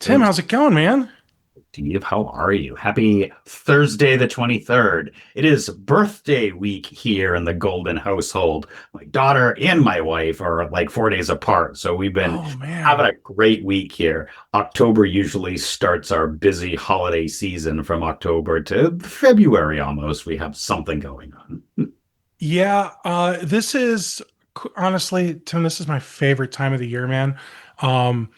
Tim, Oh, how's it going, man? Steve, how are you? Happy Thursday, the 23rd. It is birthday week here in the Golden household. My daughter and my wife are like 4 days apart. So we've been Oh having man. a great week here. October usually starts our busy holiday season from October to February almost. We have something going on. Yeah, this is honestly, Tim, this is my favorite time of the year, man. Um,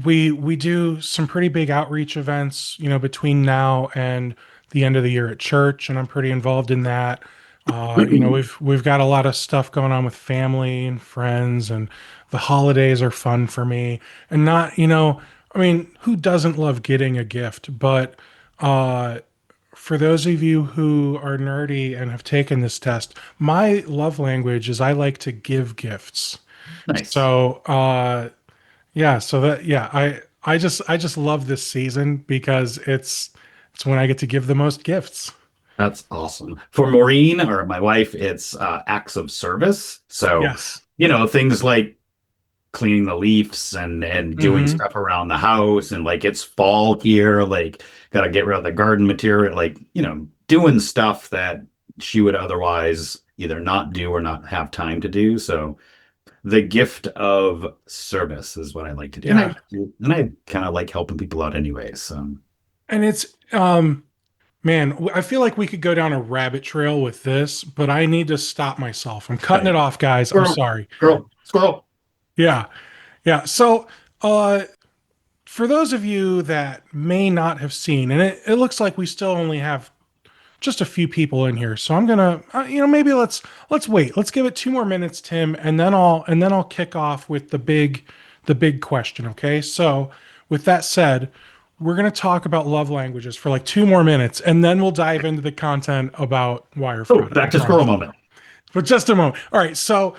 we do some pretty big outreach events, between now and the end of the year at church, and I'm pretty involved in that. We've got a lot of stuff going on with family and friends, and the holidays are fun for me. And not, I mean, who doesn't love getting a gift? But uh for those of you who are nerdy and have taken this test, my love language is I like to give gifts. Nice. So, I just love this season because it's when I get to give the most gifts. That's awesome. For Maureen or my wife, it's acts of service. So, Yes. things like cleaning the leaves and doing Hmm. stuff around the house and like it's fall here, like gotta get rid of the garden material, like, doing stuff that she would otherwise either not do or not have time to do. So the gift of service is what I like to do. Yeah. And I kind of like helping people out anyway. So And it's man, I feel like we could go down a rabbit trail with this, but I need to stop myself. I'm cutting it okay. off, guys. I'm Squirrel, sorry. squirrel, squirrel. Yeah. Yeah. So, uh for those of you that may not have seen, and it looks like we still only have just a few people in here. So I'm gonna, maybe let's wait. Let's give it 2 more minutes, Tim, and then I'll kick off with the big question. Okay. So with that said, we're gonna talk about love languages for like 2 more minutes, and then we'll dive into the content about wire Oh, fraud. I back to squirrel promise. moment. For just a moment. All right. So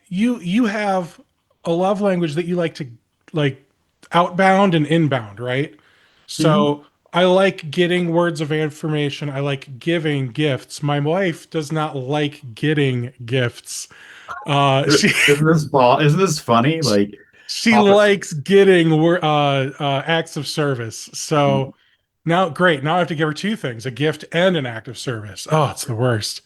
you have a love language that you like to like outbound and inbound, right? Mhm. So I like getting words of affirmation. I like giving gifts. My wife does not like getting gifts. She Isn't this funny? Like she opposite. likes getting acts of service. So now, great. Now I have to give her two things: a gift and an act of service. Oh, it's the worst.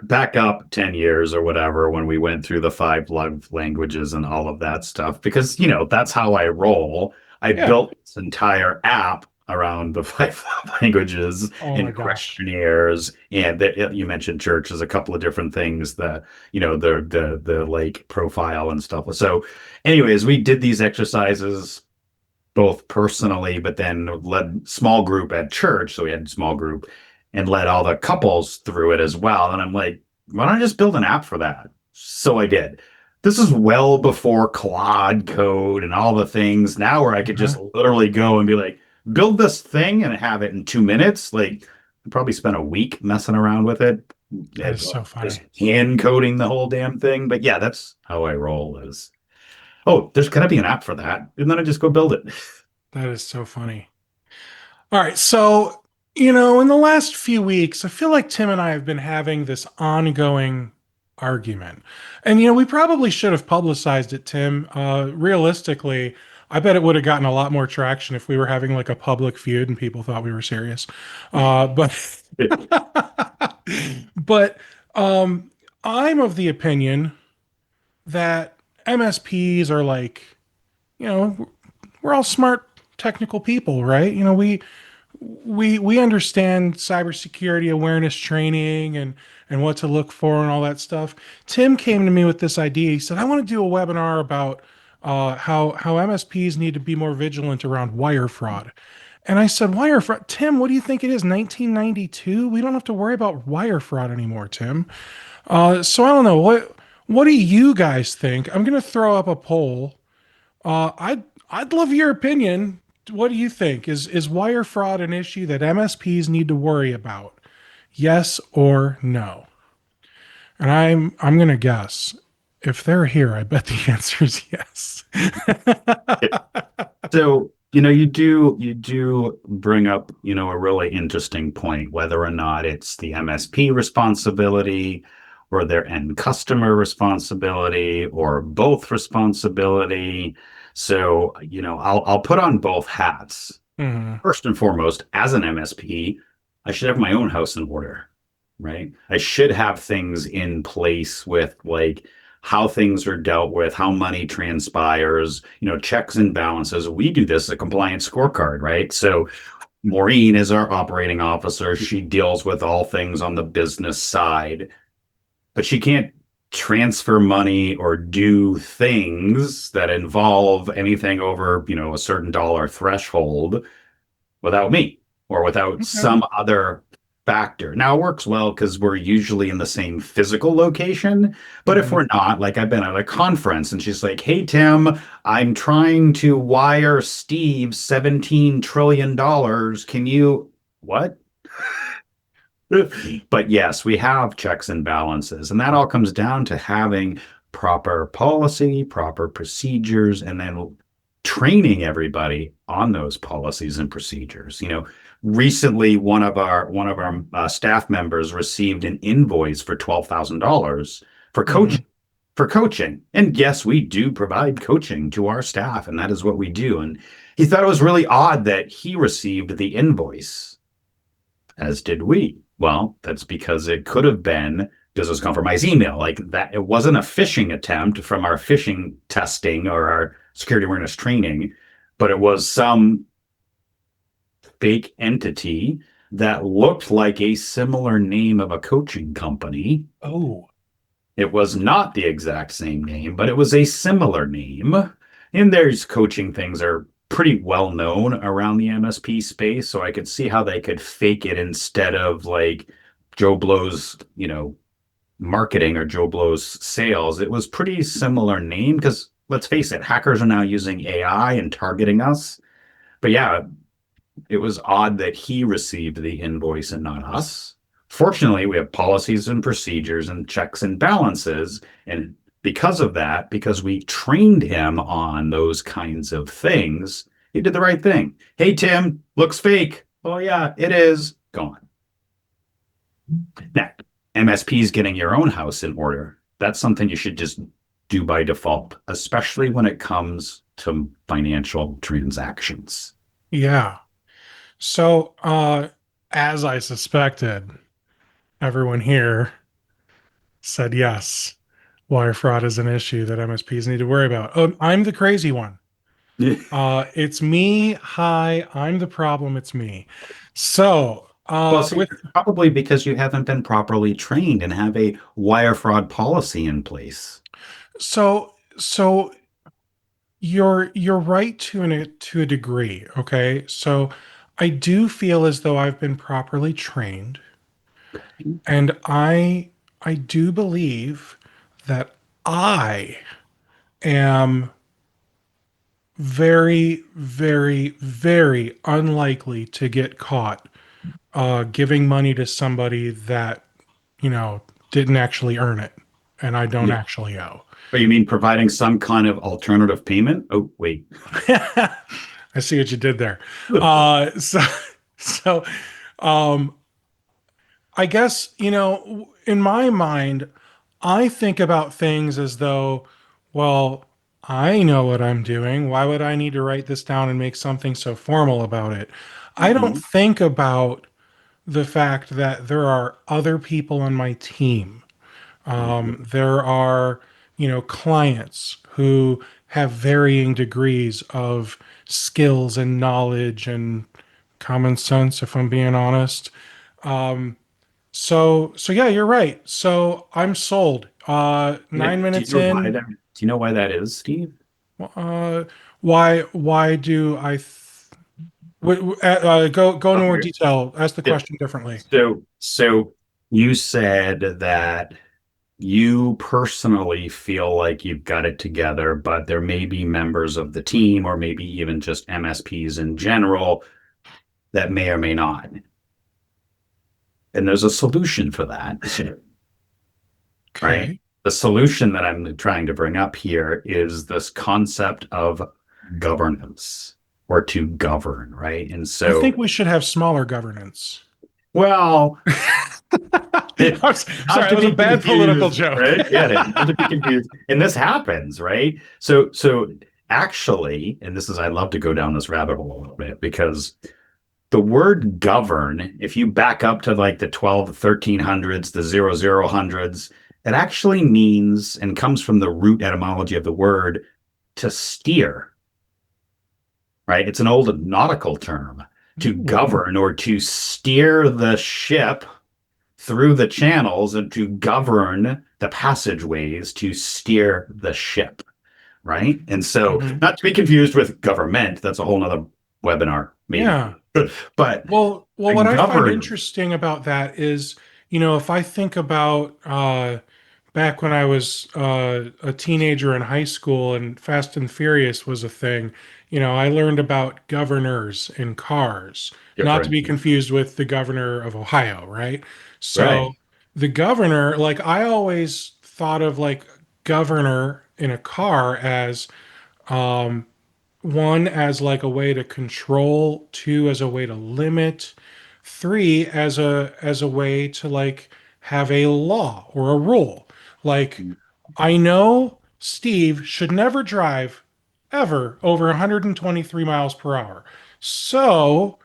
Back up 10 years or whatever when we went through the five love languages and all of that stuff, because, that's how I roll. I Yeah. built this entire app around the five love languages Oh my and gosh. questionnaires. And you mentioned church as a couple of different things that, the like profile and stuff. So, anyways, we did these exercises both personally, but then led small group at church. So we had small group and led all the couples through it as well. And I'm like, why don't I just build an app for that? So I did. This is well before Claude code and all the things now where I could just Uh-huh. literally go and be like, build this thing and have it in 2 minutes. Like, I probably spent a week messing around with it, That is so just funny. hand coding the whole damn thing. But yeah, that's how I roll is, oh, there's got to be an app for that. And then I just go build it. That is so funny. All right. So, in the last few weeks, I feel like Tim and I have been having this ongoing argument. And, we probably should have publicized it, Tim. Realistically, I bet it would have gotten a lot more traction if we were having like a public feud and people thought we were serious. But, but, um, I'm of the opinion that MSPs are like, we're all smart technical people, right? We understand cybersecurity awareness training and what to look for and all that stuff. Tim came to me with this idea. He said, "I want to do a webinar about how MSPs need to be more vigilant around wire fraud." And I said, "Wire fraud, Tim? What do you think it is? 1992? We don't have to worry about wire fraud anymore, Tim." So I don't know what do you guys think? I'm going to throw up a poll. I'd love your opinion. What do you think? Is wire fraud an issue that MSPs need to worry about? Yes or no? And I'm gonna guess. If they're here, I bet the answer is yes. So, you do bring up, a really interesting point, whether or not it's the MSP responsibility or their end customer responsibility or both responsibility. So, I'll put on both hats. Hmm. First and foremost, as an MSP, I should have my own house in order, right? I should have things in place with like how things are dealt with, how money transpires, checks and balances. We do this as a compliance scorecard, right? So Maureen is our operating officer. She deals with all things on the business side, but she can't transfer money or do things that involve anything over, a certain dollar threshold without me or without Okay. some other factor. Now it works well because we're usually in the same physical location. But if Hmm. we're not, like I've been at a conference and she's like, hey, Tim, I'm trying to wire Steve $17 trillion. Can you, what? But yes, we have checks and balances, and that all comes down to having proper policy, proper procedures, and then training everybody on those policies and procedures. Recently one of our staff members received an invoice for $12,000 for Hmm. coaching. And yes, we do provide coaching to our staff, and that is what we do. And he thought it was really odd that he received the invoice, as did we. Well, that's because it could have been business compromise email. Like that, it wasn't a phishing attempt from our phishing testing or our security awareness training, but it was some fake entity that looked like a similar name of a coaching company. Oh. It was not the exact same name, but it was a similar name. And there's coaching things are pretty well known around the MSP space, so I could see how they could fake it instead of like Joe Blow's, marketing or Joe Blow's sales. It was pretty similar name because let's face it, hackers are now using AI and targeting us. But yeah, it was odd that he received the invoice and not us. Fortunately, we have policies and procedures and checks and balances. And because of that, because we trained him on those kinds of things, he did the right thing. Hey, Tim, looks fake. Oh, yeah, it is. Gone. Now, MSPs getting your own house in order. That's something you should just do by default, especially when it comes to financial transactions. Yeah. So, as I suspected, everyone here said yes. Wire fraud is an issue that MSPs need to worry about. I'm the crazy one. It's me. Hi, I'm the problem. It's me. So, Well, see, with probably because you haven't been properly trained and have a wire fraud policy in place. so you're right to a degree. Okay, so I do feel as though I've been properly trained, and I do believe that I am very, very, very unlikely to get caught giving money to somebody that, you know, didn't actually earn it and I don't Yeah. actually owe. But you mean providing some kind of alternative payment? Oh, wait. I see what you did there. So, um, I guess, in my mind, I think about things as though, well, I know what I'm doing. Why would I need to write this down and make something so formal about it? I don't Mhm. think about the fact that there are other people on my team. Mhm. There are, clients who have varying degrees of skills and knowledge and common sense, if I'm being honest. So yeah, you're right. So I'm sold. Yeah, 9 minutes in. do you know why that is, Steve? Uh, why do I? Go into more Okay. detail. Ask the Yeah. question differently. So you said that you personally feel like you've got it together, but there may be members of the team or maybe even just MSPs in general that may or may not. And there's a solution for that, right? Okay. The solution that I'm trying to bring up here is this concept of governance or to govern, right? And I think so we should have smaller governance. Well, it, Sorry, not that to was a be bad political confused, joke. right? Yeah, not to be confused. And this happens, right? So actually, and this is, I love to go down this rabbit hole a little bit because the word govern, if you back up to like the 12, the 1300s, the 0000s, it actually means and comes from the root etymology of the word to steer, right? It's an old nautical term to Ooh. govern or to steer the ship through the channels and to govern the passageways to steer the ship, right? And so, Mhm. not to be confused with government, that's a whole nother webinar, Yeah. maybe. But Well, what I find govern, interesting about that is, if I think about back when I was a teenager in high school and Fast and Furious was a thing, I learned about governors in cars, not to different, be confused with the governor of Ohio, right? right? So the governor, like I always thought of like governor in a car as um, one as like a way to control, two as a way to limit, three as a way to like have a law or a rule. Like I know Steve should never drive ever over 123 miles per hour. So,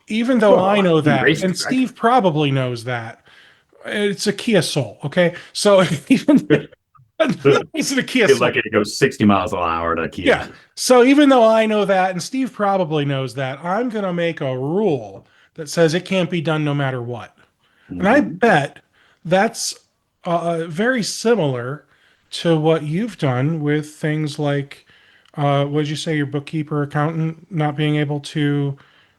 even though I Well, know on the that, and racetrack. Steve probably knows that, it's a Kia Soul, okay? So even it's a Kia You're Soul. lucky to go 60 miles an hour to Yeah. Kia. So even though I know that, and Steve probably knows that, I'm going to make a rule that says it can't be done no matter what. And I Mhm. bet that's very similar to what you've done with things like, what did you say, your bookkeeper accountant not being able to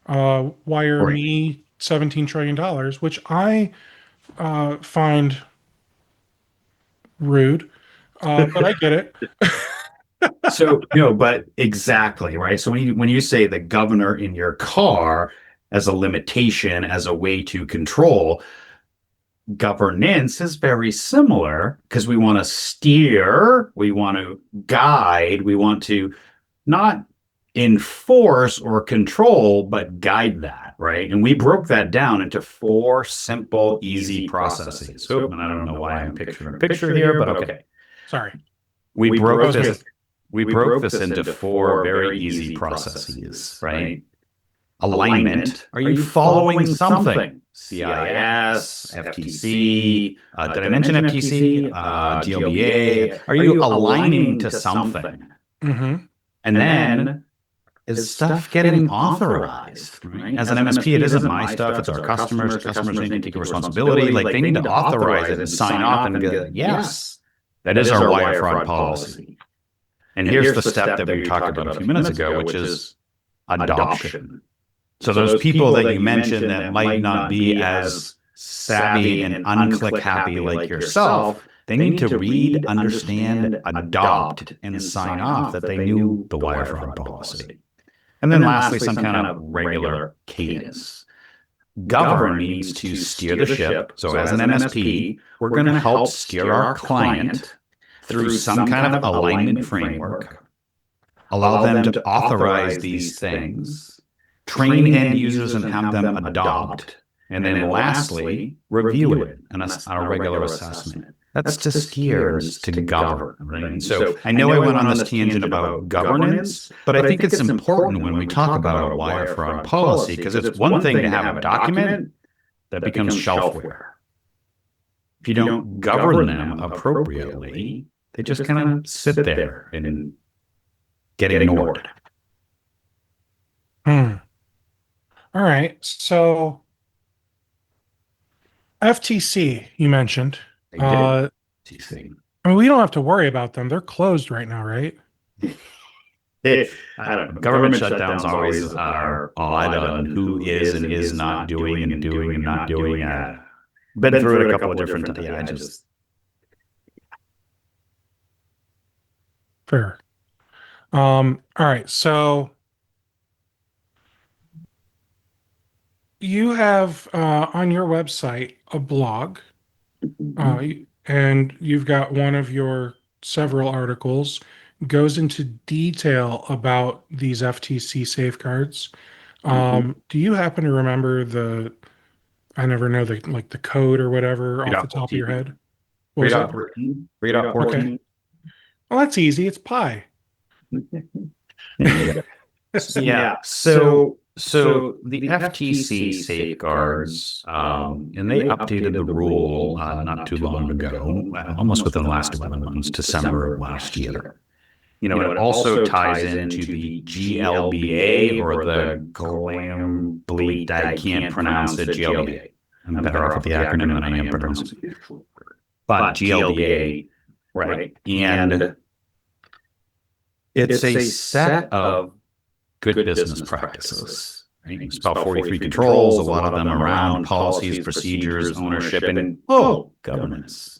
wire Right. me $17 trillion, which I find rude, but I get it. So, no, but exactly, right? So when you say the governor in your car as a limitation, as a way to control, governance is very similar because we want to steer, we want to guide, we want to not enforce or control, but guide that, right? And we broke that down into four simple, easy processes. Oh, and I don't know why I'm picturing a picture here, but okay. Sorry, We that broke was me. this we broke this into four very easy processes, right? Alignment. Are you following something? CIS, FTC. Did I mention FTC? GLBA. Are you aligning to something? Hmm. And then is stuff getting authorized, right? As an MSP, it isn't my stuff, it's our customers. The customers need to take responsibility. Like they need to authorize it and sign off and be like, yes, that is our wire fraud policy. And here's the step that we talked about a few minutes ago, which is adoption. So those people that you mentioned that might not be as savvy and unclick happy like yourself, they need to read, understand, adopt, and sign off that they knew the wire fraud policy. And then lastly, some kind of regular cadence. Govern means to steer the ship. So as an MSP, we're going to help steer our client through some kind of alignment framework, allow them to authorize these things, train end users and have them adopt, and then lastly, review it on a regular assessment. That's to steer, is to govern, right? And so I know I went on this tangent about governance, but I think it's important when we talk about a wire fraud policy because it's one thing to have a document that becomes shelfware. If you don't govern them appropriately, they just kind of sit there and get ignored. Hmm. All right. So FTC, you mentioned. They did. Uh, See. I mean, we don't have to worry about them. They're closed right now, right? I don't know. Government shutdowns always are odd on who is and is not doing and doing and not doing. Been through it a couple of different. Yeah, I just Fair. All right. So you have on your website a blog, uh, and you've got one of your several articles goes into detail about these FTC safeguards. Mhm. Do you happen to remember the I never know the code or whatever off the top of your 3.14. head. What was that? 3.14. Okay. 3.14. Well, that's easy. It's pi. Yeah. Yeah. So the FTC safeguards, and they updated the rule not too long ago, almost within the last 11 months, December of last year. It also ties into the GLBA, or the Glambly, I can't pronounce it, GLBA. I'm better off with the acronym than I am pronouncing it. But GLBA, right? And it's a set of good business practices. Right? It's about 43 controls, a lot of them around policies, procedures, ownership, and governance.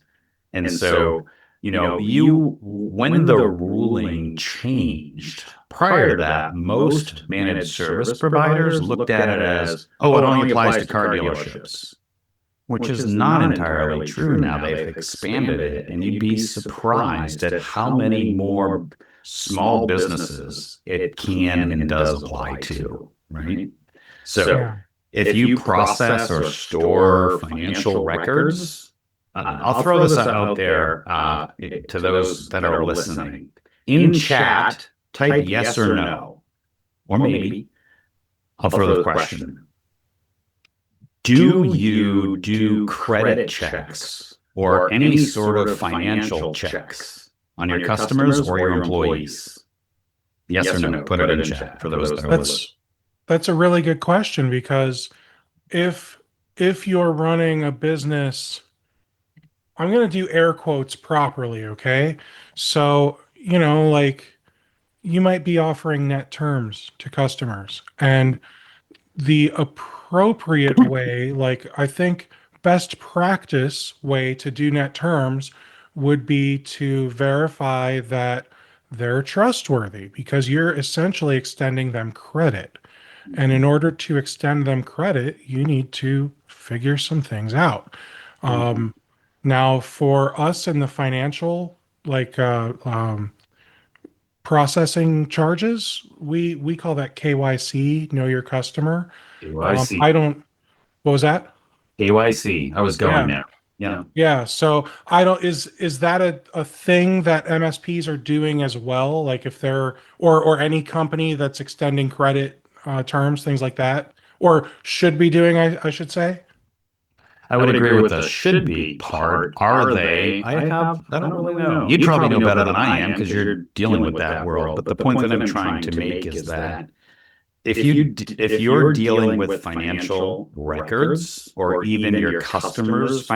And so, when the ruling changed, prior to that, most managed service providers looked at it as, it only applies to car dealerships, which is not entirely true now. They've expanded it, and you'd be surprised at how many more small businesses it can and does apply to, right? So if you process or store financial records, I'll throw this out there to those that are listening. In chat, type yes or no, or maybe. I'll throw the question. Do you do credit checks or any sort of financial checks on your customers or your employees? Yes or no? Put it in chat for those that are listening. That's a really good question, because if you're running a business, I'm going to do air quotes properly, okay? So, you might be offering net terms to customers, and the appropriate way, I think best practice way to do net terms would be to verify that they're trustworthy, because you're essentially extending them credit. And in order to extend them credit, you need to figure some things out. Now, for us in the financial, processing charges, we call that KYC, know your customer. KYC. What was that? KYC. I was going there. Yeah. Yeah. So is that a thing that MSPs are doing as well? Like if they're, or any company that's extending credit terms, things like that, or should be doing, I should say? I would agree with the should be part. Are they? I don't really know. You'd probably know better than I am, because you're dealing with that world. But the point that I'm trying to make is that if you're dealing with financial records, or even your customers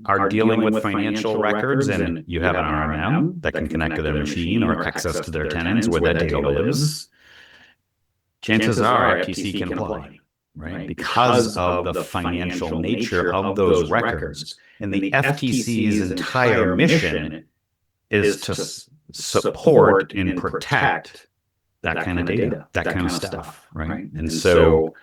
are dealing with financial records, and you have an RMM that can connect to their machine or access to their tenants where that data lives, chances are FTC can apply. Right? Because of the financial nature of those records. And the FTC's entire mission is to support and protect that kind of data, that kind of stuff, right? And so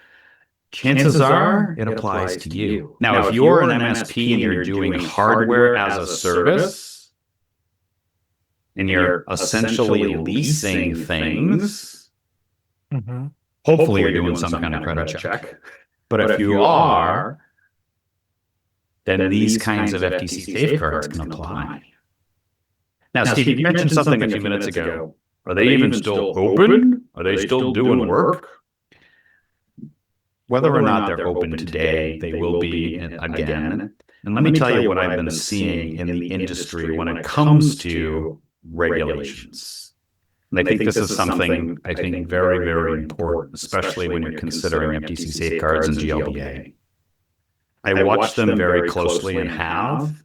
chances are it applies to you. Now, if you're an MSP and you're doing hardware as a service, and you're essentially leasing things, hopefully you're doing some kind of credit check. But if you are, then these kinds of FTC safeguards can apply. Now, Steve, you mentioned something a few minutes ago. Are they even still open? Are they still doing work? Whether or not they're open today, they will be again. And let me tell you what I've been seeing in the industry when it comes to regulations. And I think this is something I think very, very important, especially when you're considering FTC safeguards and GLBA. I watch them very closely and have,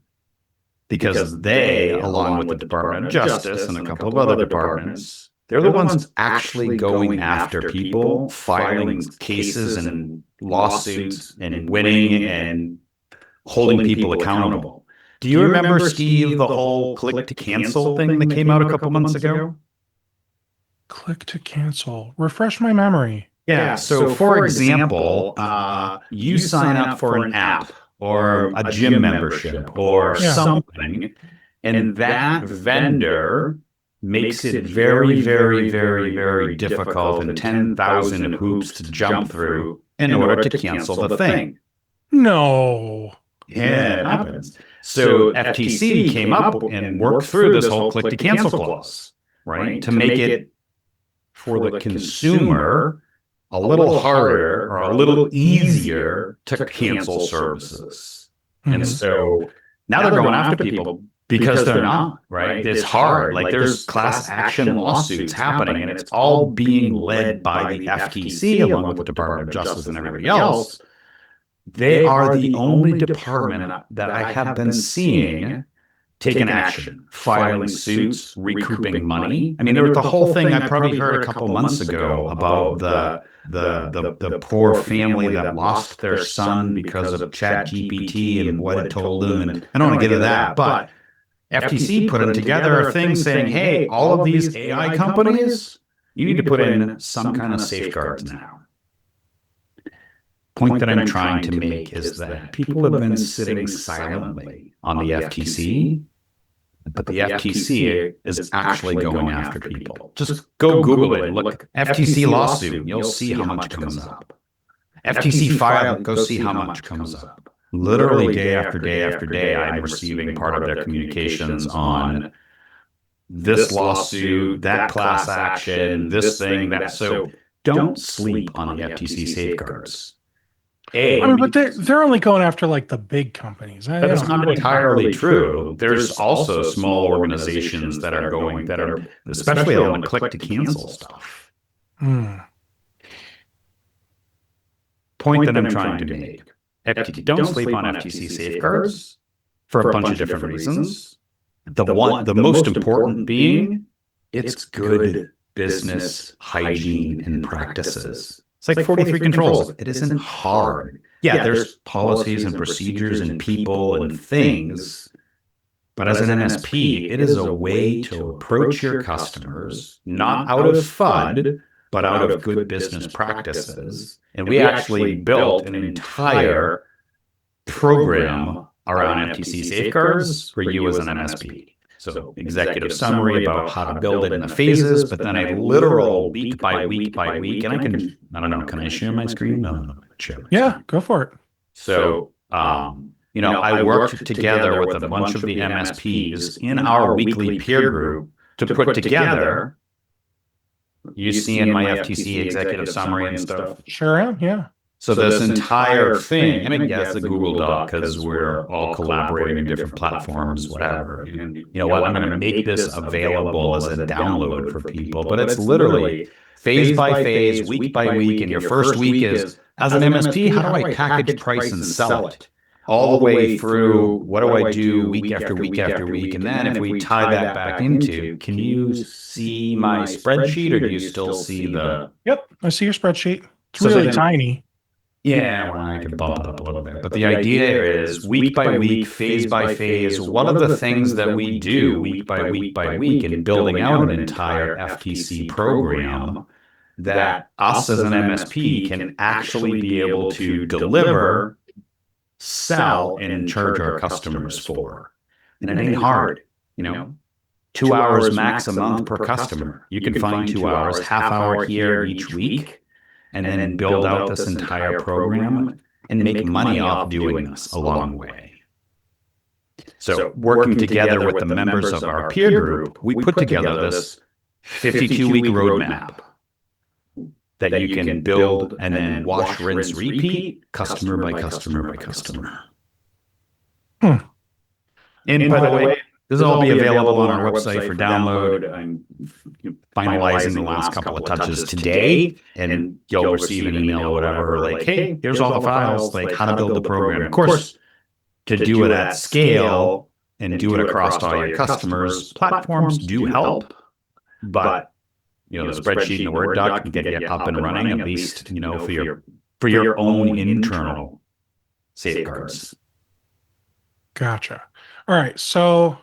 because they, along with the Department of Justice and a couple of other departments, they're the ones actually going after people, filing cases and lawsuits and winning and holding people accountable. Do you remember, Steve, the whole click to cancel thing that came out a couple months ago? Click to cancel. Refresh my memory. Yeah. So for example, you sign up for an app or a gym membership or something, and that vendor makes it very, very, very, very difficult and 10,000 hoops to jump through in order to cancel the thing. No. Yeah, it happens. So FTC came up and worked through this whole click to cancel clause, right? To make it for the consumer a little harder or a little easier to cancel services. Mhm. And so now they're going after people because they're not, right? It's hard. Like there's class action lawsuits happening, and it's all being led by the FTC along with the Department of Justice and everybody else. They are the only department that I have been seeing taking action, filing suits, recouping money. I mean, there was the whole thing I probably heard a couple months ago about the poor family that lost their son because of ChatGPT and what it told them. And I don't want to get into that, but FTC put together a thing saying, hey, all of these AI companies, you need to put in some kind of safeguards now. Point that I'm trying to make is that people have been sitting silently on the FTC, but the FTC is actually going after people. Just go Google it. Look, FTC lawsuit, and you'll see how much comes up. FTC file, go see how much comes up. Literally day after day after day, I'm receiving part of their communications on this lawsuit, that class action, this thing, that. So don't sleep on the FTC safeguards. I mean, but they're only going after like the big companies. That's not entirely true. There's also small organizations that are especially on the click to cancel stuff. Point that I'm trying to make. Don't sleep on FTC safeguards for a bunch of different reasons. The most important being it's good business hygiene and practices. It's like 43 controls. It isn't hard. Yeah, there's policies and procedures and people and things. But as an MSP, it is a way to approach your customers, not out of FUD, but out of good business practices. And we actually built an entire program around FTC safeguards for you as an MSP. So executive summary about how to build it in the phases, but then a literal week by week by week. And I don't know, can I share my screen? No. Yeah, go for it. So, I worked together with a bunch of the MSPs in our weekly peer group to put together, you see in my FTC executive summary and stuff? Sure am, yeah. So this entire thing, I mean, yes, the Google Doc, because we're all collaborating in different platforms, whatever. And you know what? I'm going to make this available as a download for people, but it's literally phase by phase, week by week. And your first week is, as an MSP, how do I package, price, and sell it? All the way through, what do I do week after week after week? And then if we tie that back into, can you see my spreadsheet, or do you still see the... Yep, I see your spreadsheet. It's really tiny. Yeah, well, I can bump it up a little bit. But the idea is week by week, phase by phase, what are the things that we do week by week by week in building out an entire FTC program that us as an MSP can actually be able to deliver, sell, and charge our customers for. And it ain't hard, 2 hours max a month per customer. You can find 2 hours, half hour here each week, and then build out this entire program and make money off doing this along the way. So working together with the members of our peer group, we put together this 52-week roadmap that you can build and then wash, rinse, repeat, customer by customer by customer. And by the way, this will all be available on our website for download. I'm finalizing the last couple of touches today, and you'll receive an email or whatever, like, hey, here's all the files, like how to build the program. Of course, to do it at scale and do it across all your customers, platforms do help, but the spreadsheet and the Word doc can get you up and running, at least, for your own internal safeguards. Gotcha. All right, so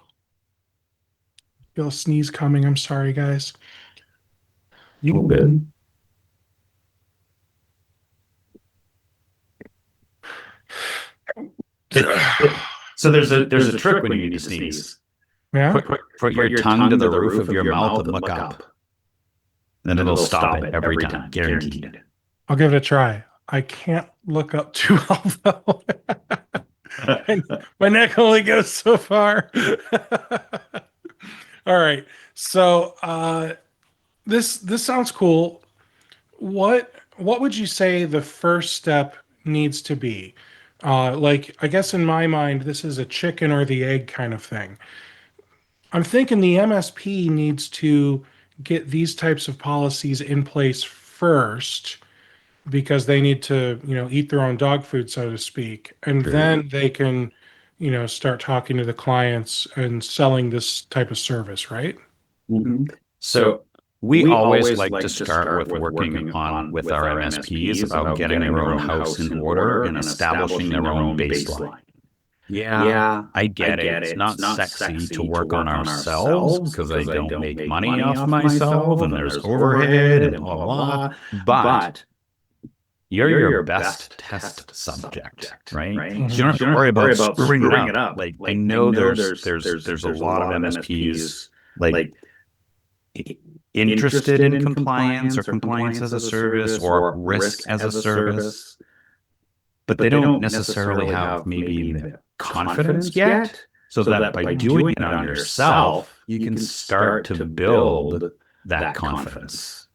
feel a sneeze coming. I'm sorry, guys. You good? So there's a trick when you need to sneeze. Yeah. Put your tongue to the roof of your mouth and look up. Then it'll stop it every time, guaranteed. I'll give it a try. I can't look up too well though. My neck only goes so far. All right. So this sounds cool. What would you say the first step needs to be? Like I guess in my mind, this is a chicken or the egg kind of thing. I'm thinking the MSP needs to get these types of policies in place first because they need to, eat their own dog food, so to speak. And Sure. then they can, start talking to the clients and selling this type of service, right? Mhm. So we always like to start with working on with our MSPs about getting their own house in order and establishing their own baseline. Yeah, I get it. It's not sexy to work on ourselves because I don't make money off myself and there's overhead and blah, blah, blah. But you're your best test subject, right? Mhm. So you don't have to worry about screwing it up. Like I know there's a lot of MSPs like interested in compliance or compliance as a service or risk as a service, but they don't necessarily have maybe the confidence yet. So that by doing it on yourself, you can start to build that confidence,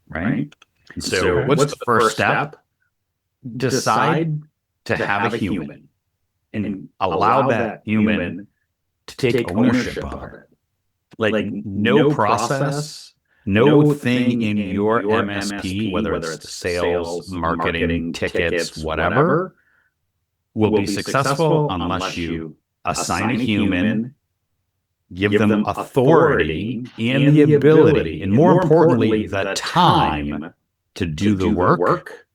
right? And so, Okay. what's the first step? Decide to have a human and allow that human to take ownership of it. Like no process, no thing in your MSP, whether it's the sales, marketing, tickets, whatever, will be successful unless you assign a human, give them authority and the ability, and more importantly, the time to do the work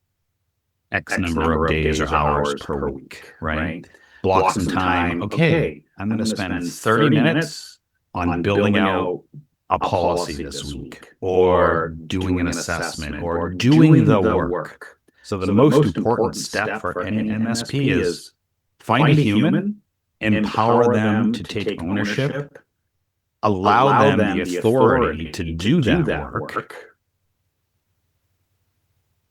X number of days or hours per week, right? Block some time. Okay, I'm going to spend 30 minutes on building out a policy this week or doing an assessment or doing the work. So the most important step for any MSP is find a human, empower them to take ownership, allow them the authority to do that work,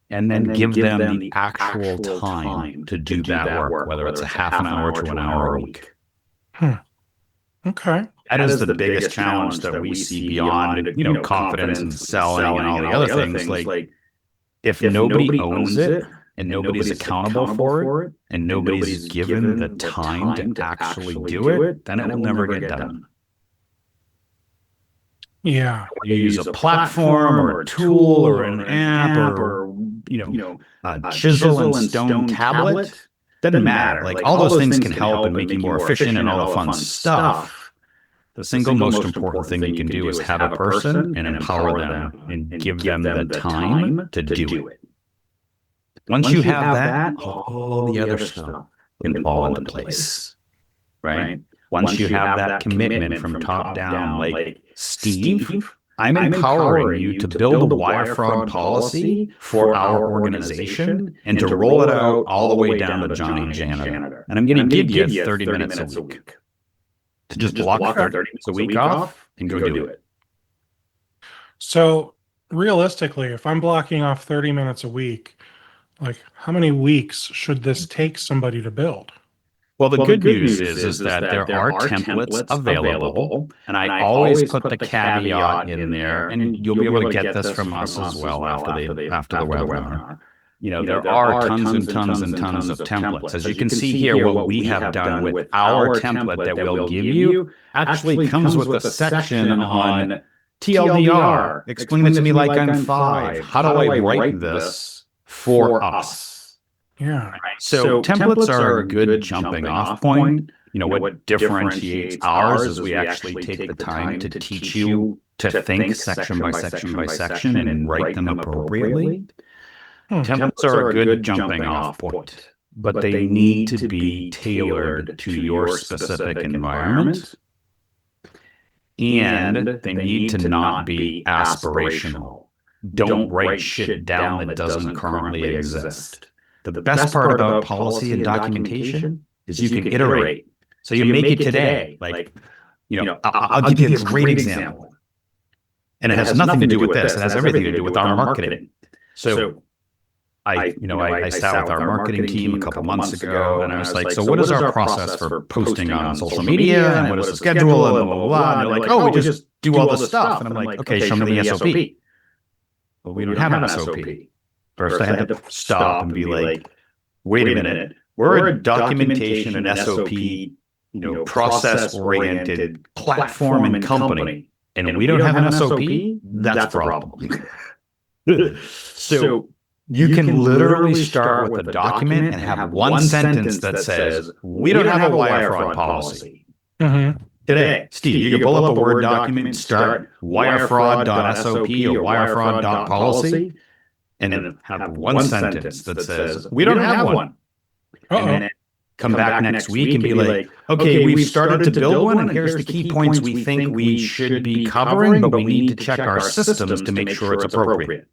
and then give them the actual time to do that work, whether it's a half an hour to an hour a week. Hmm. Okay. That is the biggest challenge that we see beyond, confidence and selling and all the other things. Like if nobody owns it and nobody's accountable for it and nobody's given the time to actually do it, then it will never get done. Yeah. You use a platform or a tool or an app or a chisel and stone tablet. Doesn't matter. Like all those things can help and make you more efficient and all the fun stuff. The single most important thing you can do is have a person and empower them and give them the time to do it. Once you have that, all the other stuff can fall into place, right? Once you have that commitment from top down, like Steve, I'm empowering you to build a wire fraud policy for our organization and to roll it out all the way down to Johnny Janitor. And I'm going to give you 30 minutes a week to just block 30 minutes a week off and go do it. So realistically, if I'm blocking off 30 minutes a week, like how many weeks should this take somebody to build? Well, the good news is that there are templates available, and I always put the caveat in there, and you'll be able to get this from us as well after the webinar. There are tons and tons and tons of templates. As you can see here, what we have done with our template that we'll give you actually comes with a section on TLDR. Explain it to me like I'm 5. How do I write this for us? Yeah. So templates are a good jumping off point. What differentiates ours is we actually take the time to teach you to think section by section by section and write them appropriately. Templates are a good jumping off point, but they need to be tailored to your specific environment. And they need to not be aspirational. Don't write shit down that doesn't currently exist. The best part about policy and documentation is you can iterate. So you make it today. I'll give you a great example. And it has nothing to do with this. It has everything to do with our marketing. So I sat with our marketing team a couple months ago, and I was like, so what is our process for posting on social media, and what is the schedule, and blah, blah, blah. And they're like, oh, we just do all this stuff. And I'm like, okay, show me the SOP. Well, we don't have an SOP. First, I had to stop and be like, wait a minute. We're a documentation and SOP, process-oriented platform and company, and we don't have an SOP. That's a problem. So you can literally start with a document and have one sentence that says, we don't have a wire fraud policy. Mm-hmm. Today, Steve, you can pull up a Word document, start wirefraud.sop or wirefraud.policy, and have one sentence that says, we don't have one. And then come back next week and be like, okay, we've started to build one, and here's the key points we think we should be covering, but we need to check our systems to make sure it's appropriate.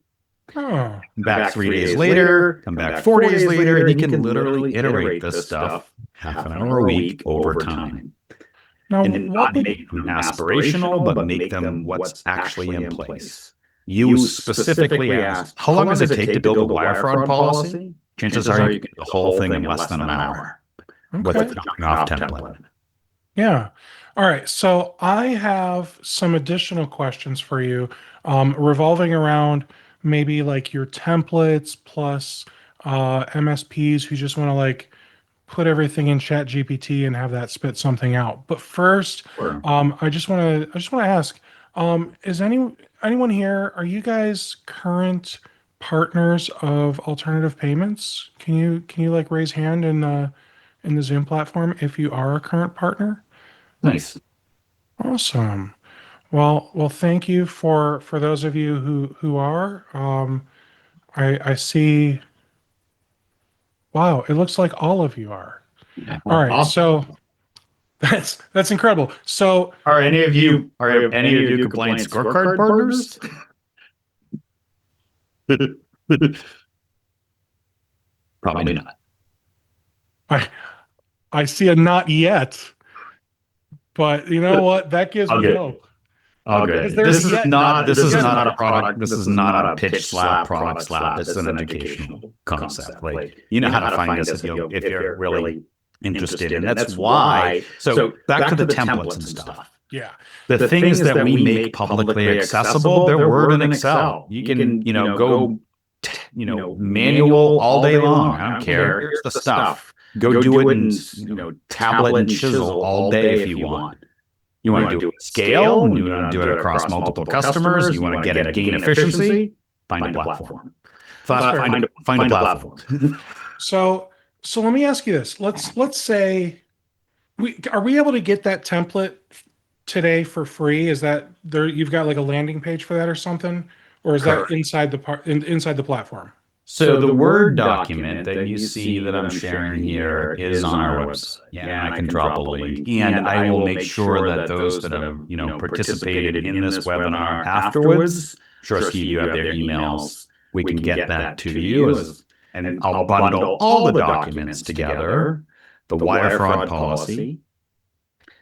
Oh. Back 3 days later, come back 4 days later, and you can literally iterate this stuff half an hour a week over time. Now, And not make them aspirational, but make them what's actually in place. You specifically ask, how long does it take to build a wire fraud policy? Chances are you can do the whole thing in less than an hour with a knocking off template. Yeah. All right. So I have some additional questions for you, revolving around maybe like your templates plus MSPs who just want to like put everything in Chat GPT and have that spit something out. But first, Sure. I just want to ask, is anyone here, are you guys current partners of alternative payments? Can you like raise hand in the Zoom platform if you are a current partner? Nice. Awesome. Well, thank you for those of you who are. I see. Wow, it looks like all of you are. All right, Awesome. so that's incredible. So Are any of you compliant scorecard partners? Probably not. I see a not yet, but you know what? That gives me Okay. hope. Okay. This is not a product. This is not a pitch slap, product slap. This is an educational concept. Like, you know how to find us if you're really interested. And that's why. So back to the templates and stuff. Yeah. The things that we make publicly accessible, they're Word and Excel. You can, go, manual all day long. I don't care. Here's the stuff. Go do it in, tablet and chisel all day if you want. You want to do it at scale, and you want to do it across multiple customers, you want to get it gain efficiency, find a platform. Find a platform. So let me ask you this. Let's say are we able to get that template today for free? Is that there? You've got like a landing page for that or something, or is that inside the platform? So the Word document that you see that I'm sharing here is on our website. Yeah, I can drop a link, and I will make sure that those that have participated in this webinar afterwards, sure, Steve, you have their emails. We can get that to you, and I'll bundle all the documents together: the wire fraud policy,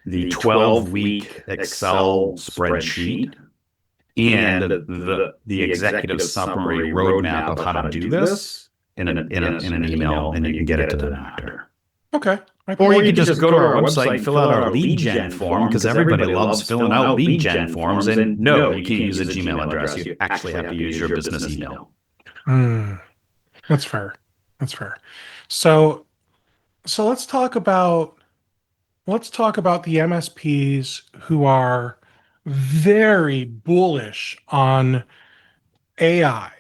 the 12-week Excel spreadsheet, and the executive summary roadmap of how to do this in an email, and you can get it to them after. Okay. Or you can just go to our website and fill out our lead gen form, because everybody loves filling out lead gen forms. And no, you can't use a Gmail address. You actually have to use your business email. That's fair. That's fair. So let's talk about the MSPs who are very bullish on AI,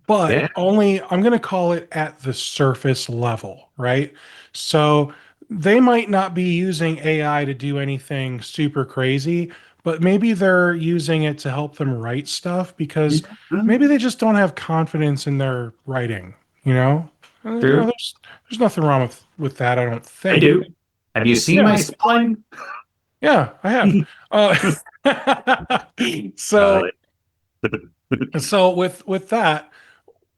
but only, I'm going to call it at the surface level, right? So they might not be using AI to do anything super crazy, but maybe they're using it to help them write stuff because maybe they just don't have confidence in their writing, There's nothing wrong with that, I don't think. I do. Have you seen my spelling? Yeah, I have. So with that,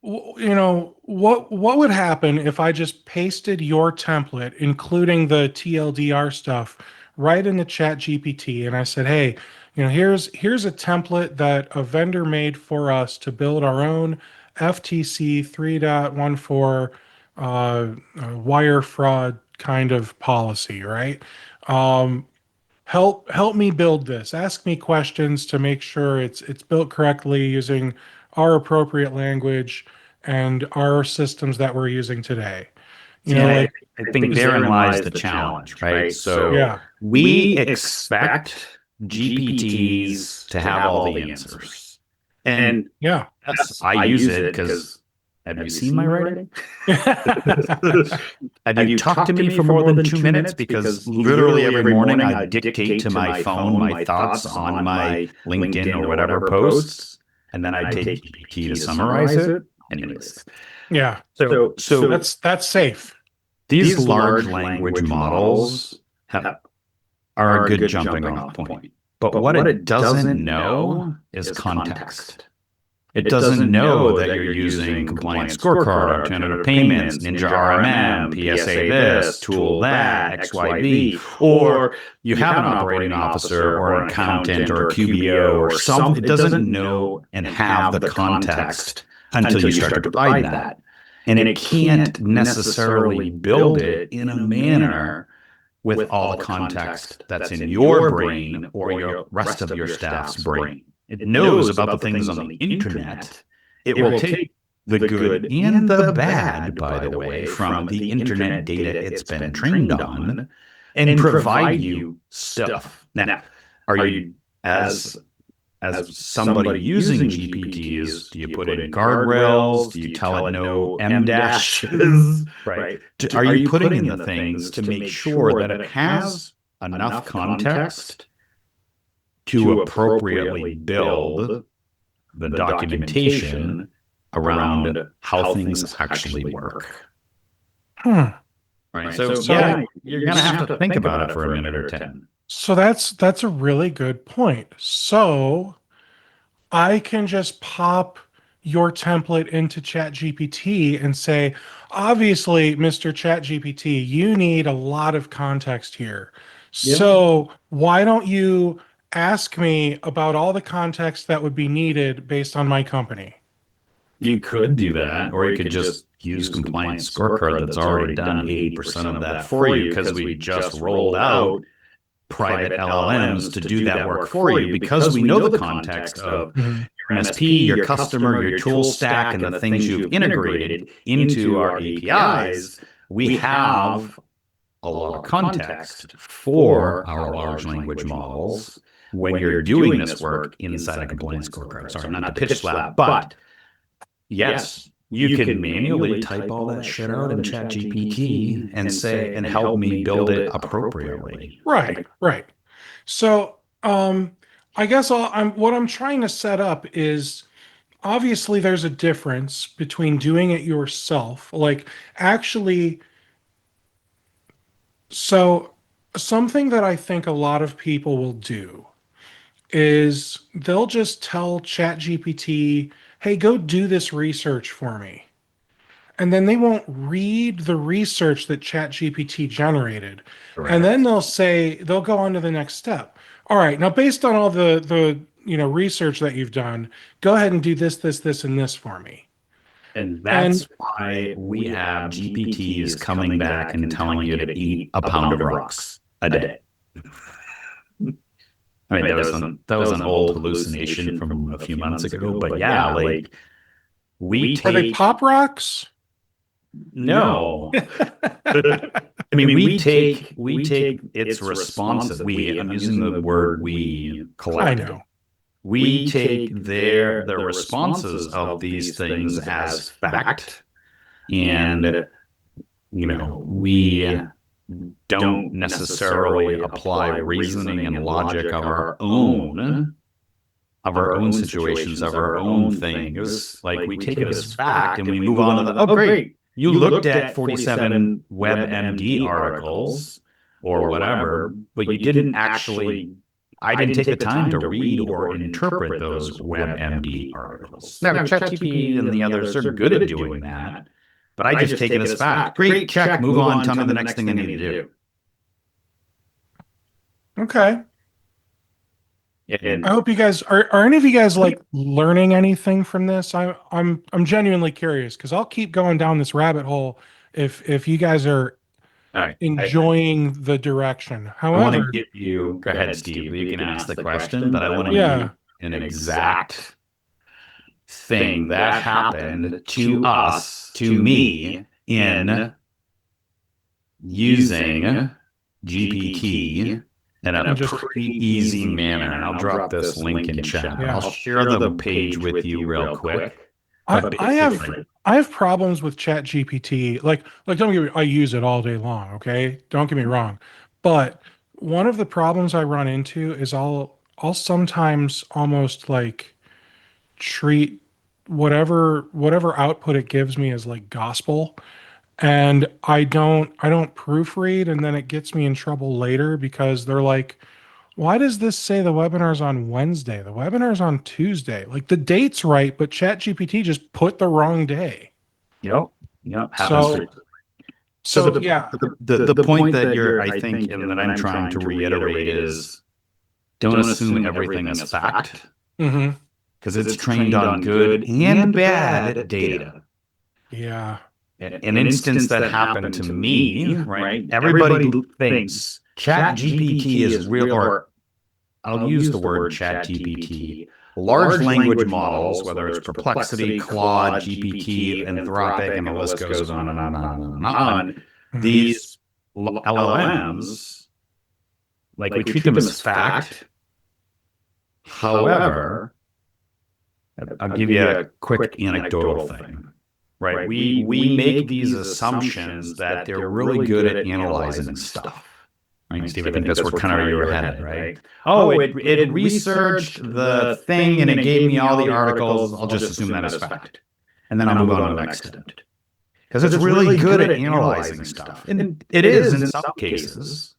what would happen if I just pasted your template, including the TLDR stuff, right in the Chat GPT, and I said, hey, here's a template that a vendor made for us to build our own FTC 3.14 wire fraud kind of policy, right? Help me build this. Ask me questions to make sure it's built correctly using our appropriate language and our systems that we're using today. You See, know, and like I think therein lies the challenge, right? So yeah, we expect GPTs to have all the answers. And yeah. yes, I use it because have you seen my writing? Have you talked to me for more than 2 minutes? Because literally every morning I dictate to my phone my thoughts on my LinkedIn or whatever posts, and then I take GPT to summarize it. Anyways, Yeah, so that's safe. these large language models are a good jumping off point. But what it doesn't know is context. It doesn't know that you're using compliance scorecard, alternative payments, Ninja RMM, PSA this, tool that, XYZ, or you have an operating officer or an accountant or a QBO or something. It doesn't know and have the context until you start to provide that. And it can't necessarily build it in a manner with all the context that's in your brain or your rest of your staff's brain. It knows about the things on the internet. It will take the good and the bad, by the way, from the internet data it's been trained on and provide you stuff. Now, are you, as somebody using GPTs, do you put in guardrails? Do you tell it no M dashes? Right? Are you putting in the things to make sure that it has enough context to appropriately build the documentation around how things actually work? Hmm. Right. So yeah, you're going to have to think about it for a minute or 10. So that's a really good point. So I can just pop your template into ChatGPT and say, obviously, Mr. ChatGPT, you need a lot of context here. Yeah. So why don't you ask me about all the context that would be needed based on my company? You could do that, or you could just use compliance scorecard that's already done 80% of that for you because we just rolled out private LLMs to do that work for you because we know the context of Mhm. your MSP, your customer, your tool stack, and the things you've integrated into our APIs. We have a lot of context for our large language models when you're doing this work inside a compliance scorecard. Sorry, not to pitch slap, but yes, you can manually type all that shit out in ChatGPT and say, and help me build it appropriately. Right, right. So, I guess what I'm trying to set up is obviously there's a difference between doing it yourself, like actually. So, something that I think a lot of people will do is they'll just tell ChatGPT, hey, go do this research for me. And then they won't read the research that ChatGPT generated. And then they'll go on to the next step. All right, now based on all the research that you've done, go ahead and do this, and this for me. And And that's why we have GPTs coming back and telling you to eat a pound of rocks a day. I mean, that was an old hallucination from a few months ago, but yeah, like we are they take pop rocks? no. I mean, we take its responses. I'm using the word we I collectively. know. We take the responses of these things as fact, and we don't necessarily apply reasoning and logic of our own situations, of our own things. Like we take it as fact and we move on to the, oh great, you looked at 47 WebMD articles or whatever, but you didn't actually, I didn't take the time to read or interpret those WebMD articles. Now, ChatGPT and the others are good at doing that, but I just take it as fact. Great, check, move on, tell me the next thing I need to do. Okay. And I hope you guys are any of you guys like learning anything from this? I'm genuinely curious because I'll keep going down this rabbit hole if you guys are all right, enjoying the direction. I want to However, give you, go ahead, Steve. You can ask the question, but I want to give yeah, you an exact thing that happened to us, to me, in using GPT in a just pretty easy manner. And I'll drop this link in chat. Yeah. I'll share the page with you real quick. I, But I have basically, I have problems with Chat GPT. Like don't get me, I use it all day long, okay? Don't get me wrong. But one of the problems I run into is I'll sometimes almost like treat whatever output it gives me as like gospel. And I don't proofread, and then it gets me in trouble later because they're like, why does this say the webinar's on Wednesday? The webinar's on Tuesday. Like the date's right, but ChatGPT just put the wrong day. yep, happens. So So yeah. the point that you're, I think, and that I'm trying to reiterate is don't assume everything is fact, Hmm. because it's trained on good and bad data. Yeah. An instance that happened to me, right? Everybody thinks Chat GPT is real, or I'll use the word Chat GPT. Large language models, whether it's Perplexity, Claude, GPT, Anthropic, and the list goes on and on and on and on. These LLMs, like we treat them as fact. However, I'll give you a quick anecdotal thing. Right. We make these assumptions that they're really good at analyzing stuff. Right, Steve? I think that's where kind of you were headed, right? Oh, it researched the thing and it gave me all the articles. I'll just assume that is fact. And then I'll move on to the next step. Because it's really good at analyzing stuff. And it is in some cases.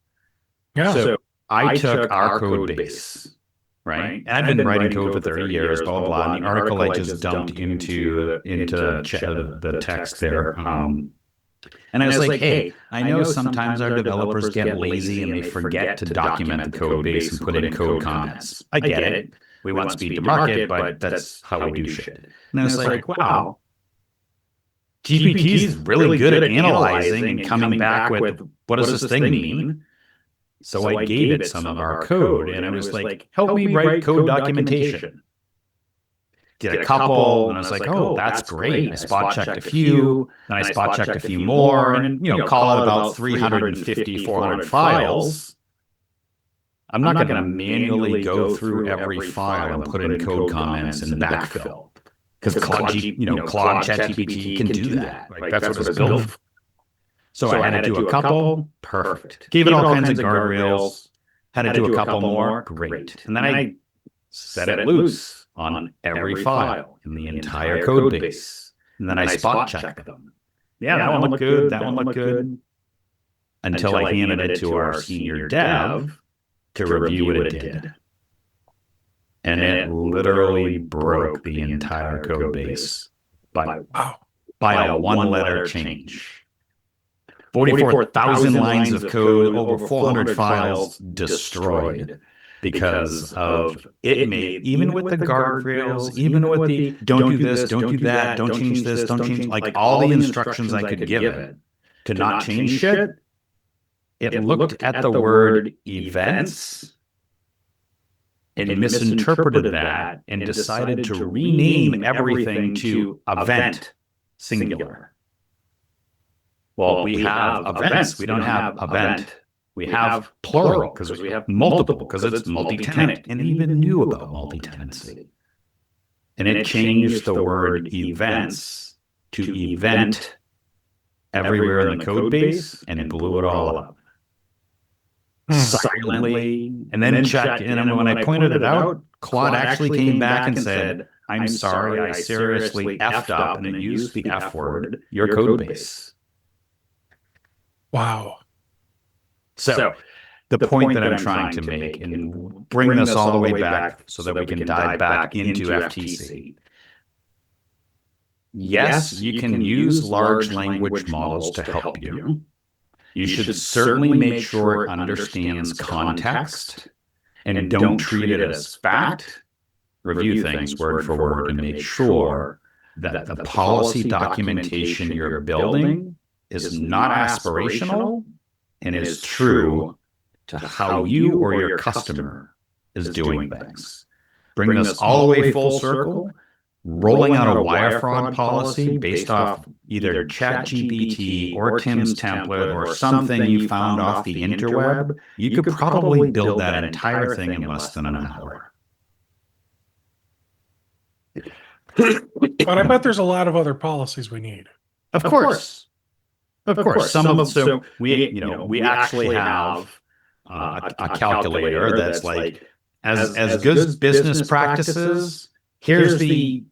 Yeah. So I took our code base. Right. And I've been writing code for 30 years, blah, blah, blah. And the article I just dumped into the text there. And I was like, hey, I know sometimes our developers get lazy and they forget to document the code base and put in code comments. I get it. We want speed to market, but that's how we do shit. And I was like, wow, GPT is really good at analyzing and coming back with, what does this thing mean? So I gave it some of our code, and I was like, help me write code documentation. Did a couple, and I was like, oh, that's great. I spot checked a few, then I spot checked a few more, and, call it about 350, 400 files. I'm not going to manually go through every file and put in code comments and backfill. Because Claude ChatGPT can do that. Like, that's what it's built for. So I had to do a couple, perfect. Gave it all kinds of guardrails, had to do a couple more, great. And then I set it loose on every file in the entire code base. And then I spot checked them. Yeah, that one looked good, that one looked good. Until I handed it to our senior dev to review what it did. And it literally broke the entire code base by a one-letter change. 44,000 lines of code, over 400 files destroyed because of it made, even with the guardrails, even with the don't do this, don't do that, don't change this, don't change, like all the instructions I could give it to not change shit, it looked at the word events and misinterpreted that and decided to rename everything to event, singular. Well, we have events. We don't have event. We have plural because we have multiple because it's multi-tenant, and it even knew about multi-tenancy. And it changed the word events to event everywhere in the code base and blew it all up. Silently, and then checked in. And when I pointed it out, Claude actually came back and said, I'm sorry, I seriously effed up, and it used the F word, your code base. Wow. So the point that I'm trying to make, and bring this all the way back so that we can dive back into FTC. Yes, you can use large language models to help you. You should certainly make sure it understands context and don't treat it as fact. Review things word for word and make sure that the policy documentation you're building is not aspirational and is true to how you or your customer is doing things. Bring this all the way full circle. Rolling out a wire fraud policy based off either ChatGPT or Tim's template or something you found off the interweb, you could probably build that entire thing in less than an hour. But I bet there's a lot of other policies we need. Of course. So we actually have a calculator that's like as good business practices. Here's the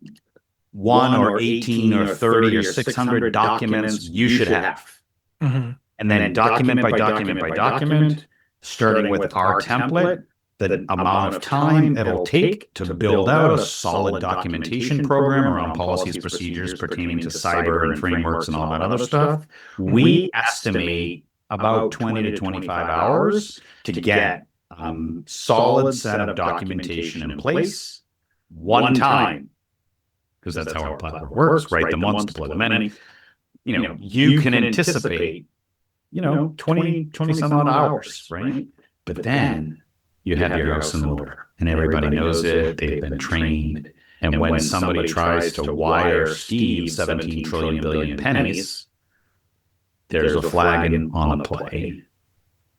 1 or 18 or 30 or 600 documents you should have. Mm-hmm. And then document by document by document, starting with our template, the amount of time it'll take to build out a solid documentation program around policies, procedures pertaining to cyber and frameworks and all that other stuff. We estimate about 20 to 25 hours to get solid set of documentation in place one time, because that's how our platform works, right? The once deploy the many. You can anticipate 20 some odd hours, right? But then you have your house in order and everybody knows it, they've been trained, and when somebody tries to wire Steve 17 trillion billion pennies, there's a flag on the play,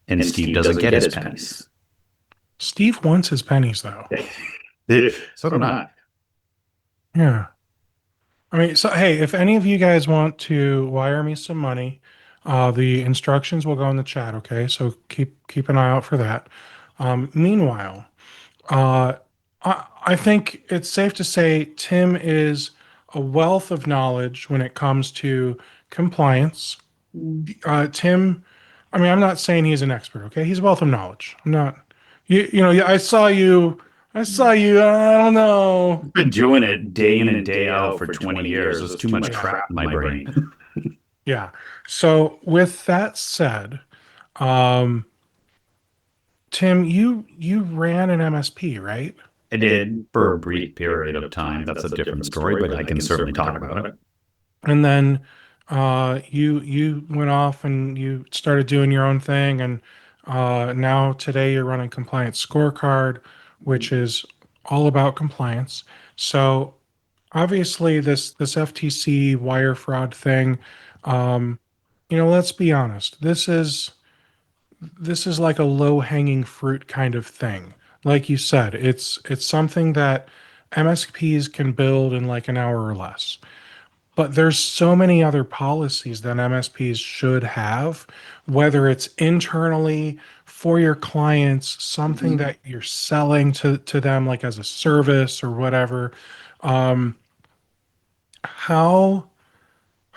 and Steve doesn't get his pennies. Steve wants his pennies, though. So do I. Yeah. I mean, so hey, if any of you guys want to wire me some money, the instructions will go in the chat, okay? So keep an eye out for that. Meanwhile, I think it's safe to say Tim is a wealth of knowledge when it comes to compliance. Tim, I mean, I'm not saying he's an expert, okay? He's a wealth of knowledge. I'm not, I saw you, I don't know. I've been doing it day in and day out for 20 years. There's too much crap in my brain. Yeah. So with that said, Tim, you ran an MSP, right? I did for a brief period of time. That's a different story, but I can certainly talk about it. And then you went off and you started doing your own thing, and now today you're running Compliance Scorecard, which is all about compliance. So obviously this FTC wire fraud thing, let's be honest, this is like a low-hanging fruit kind of thing. Like you said, it's something that MSPs can build in like an hour or less. But there's so many other policies that MSPs should have, whether it's internally for your clients, something that you're selling to them like as a service or whatever. How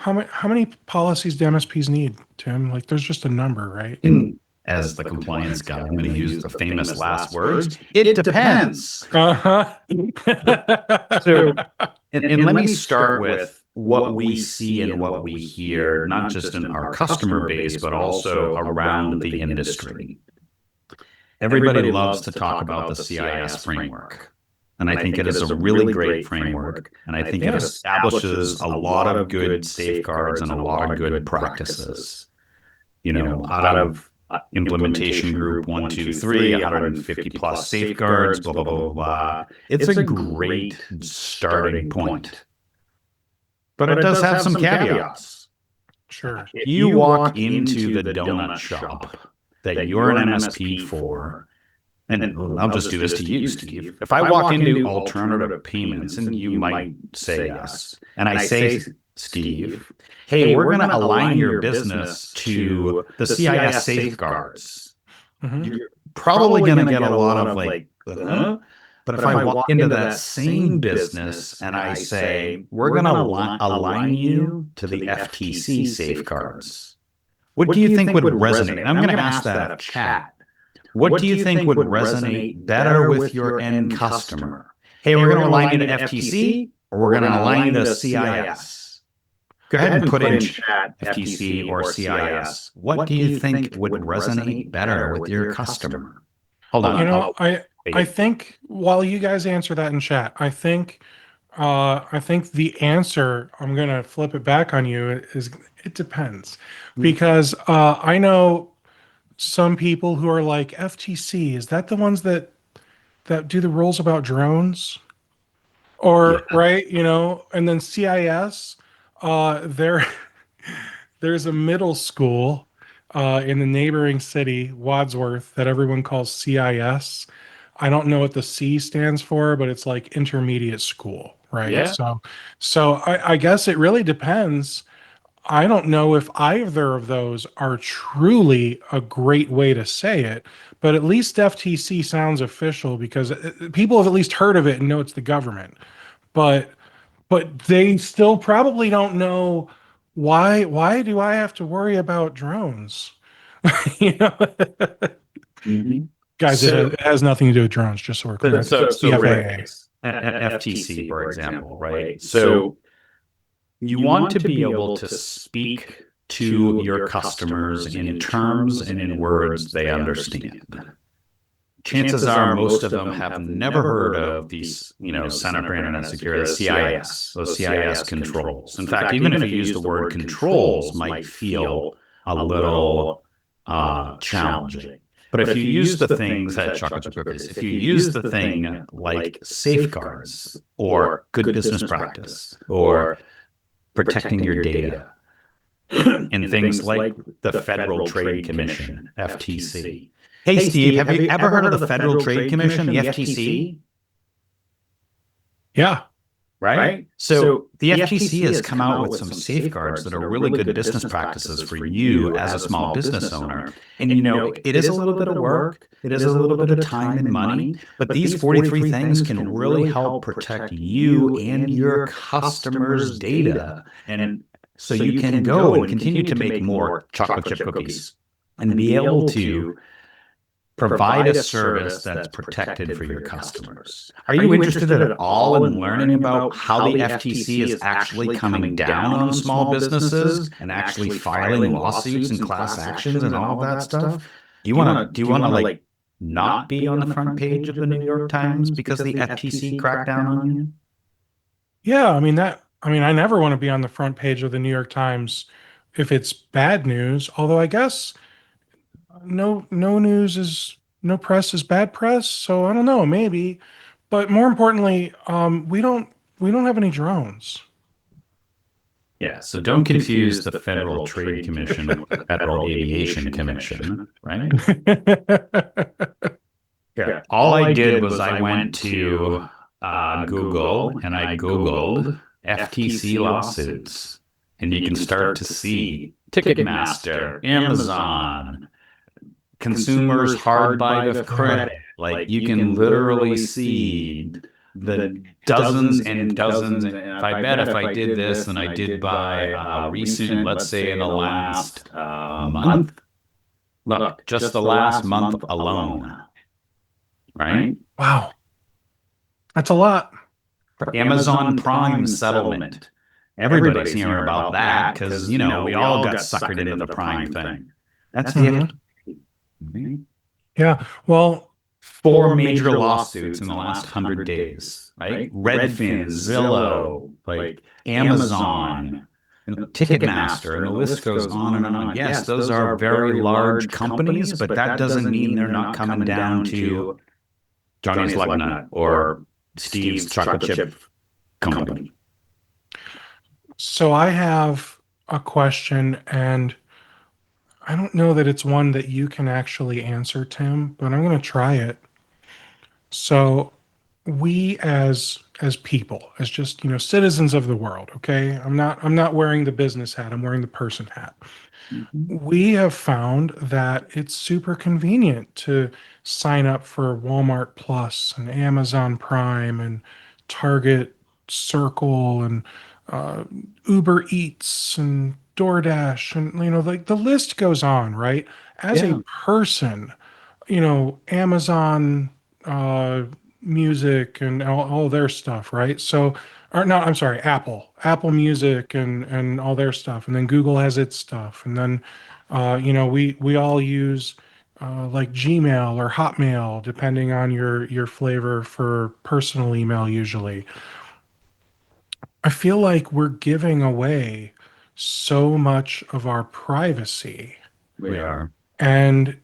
many policies do MSPs need, Tim? Like there's just a number, right? As the compliance guy, I'm going to use the famous last words. It depends. Uh-huh. So, and let me start with what we see and what we hear, not just in our customer base, but also around the industry. Everybody loves to talk about the CIS framework. And I think it is a really great framework. And I think it establishes a lot of good safeguards and a lot of good practices. Out of implementation group 1, 2, 3, 150 plus safeguards, blah, blah, blah, blah. It's a great starting point. But it does have some caveats. Sure. If you walk into the donut shop that you're an MSP for, and I'll just do this to you, Steve. If I walk into alternative payments, and you might say yes, and I say, Steve, hey, we're going to align your business to the CIS safeguards. You're probably going to get a lot of like, But if I walk into that same business and I say, we're going to align you to the FTC safeguards, what do you think would resonate? I'm going to ask that of chat. What do you think would resonate better with your end customer? Hey, we're going to align you to FTC, or we're going to align you to CIS? Go ahead and put in chat FTC or CIS. What do you think would resonate better with your customer? Hold on. I think while you guys answer that in chat, I think the answer, I'm gonna flip it back on you, is it depends. Because I know some people who are like FTC, is that the ones that do the rules about drones? Or Yeah. right, and then CIS, there there's a middle school in the neighboring city, Wadsworth, that everyone calls CIS. I don't know what the C stands for, but it's like intermediate school, right? Yeah. So I guess it really depends. I don't know if either of those are truly a great way to say it, but at least FTC sounds official because people have at least heard of it and know it's the government. But they still probably don't know why do I have to worry about drones? you know, hmm guys, So, it has nothing to do with drones, just so we're clear. It's so the Rick, FAA. FTC, for example, right? So you want to be able to speak to your customers in terms and in words they understand. Chances are most of them have never heard of these, Center for Internet Security, the CIS, those CIS controls. In fact, even if you use the word controls, might feel a little challenging. But if you use the things that chocolate chip cookies, if you use the thing like safeguards or good business practice or protecting your data and things like the Federal Trade Commission, FTC. Hey, Steve, have you ever heard of the Federal Trade Commission, the FTC? Yeah. Right? So the FTC has come out with some safeguards that are really good business practices for you as a small business owner. And it is a little bit of work, it is a little bit of time and money, but these 43 things can really help protect you and your customers' data. And so you can go and continue to make more chocolate chip cookies and be able to provide a service that's protected for your customers. Are you interested at all in learning about how the FTC is actually coming down on small businesses and actually filing lawsuits and class actions and all of that stuff? Do you want to like not be on the front page of the New York Times because the FTC cracked down on you? Yeah, I never want to be on the front page of the New York Times if it's bad news, although I guess no press is bad press, so I don't know, maybe. But more importantly, we don't have any drones. Yeah, so don't confuse the Federal Trade Commission with the Federal Aviation Commission, right? Yeah. All I did was I went to Google and I Googled FTC lawsuits, and you can start to see Ticketmaster, Amazon, consumers hard buy the credit. Like you can literally see the dozens and dozens. And if I did this, then I did buy recent, let's say in the last month. Look, just the last month alone, right? Wow, that's a lot. Amazon Prime settlement. Everybody's hearing about that because, we all got suckered into the Prime thing. That's the Yeah. Well, four major lawsuits in the last 100 days, right? Redfin, Zillow, like Amazon, Ticketmaster, and the list goes on and on. Yes, those are very large companies, but that doesn't mean they're not coming down to Johnny's Lug Nut or Steve's Chocolate Chip Company. so I have a question, and I don't know that it's one that you can actually answer, Tim, but I'm going to try it. So we as people, as just, citizens of the world, okay? I'm not wearing the business hat, I'm wearing the person hat. Mhm. We have found that it's super convenient to sign up for Walmart Plus and Amazon Prime and Target Circle and uh, Uber Eats and DoorDash, and like the list goes on, right? As a Yeah. person, Amazon Music and all their stuff, right? So, or no, I'm sorry, Apple Music and all their stuff, and then Google has its stuff, and then we all use like Gmail or Hotmail, depending on your flavor for personal email usually. I feel like we're giving away so much of our privacy, We are. and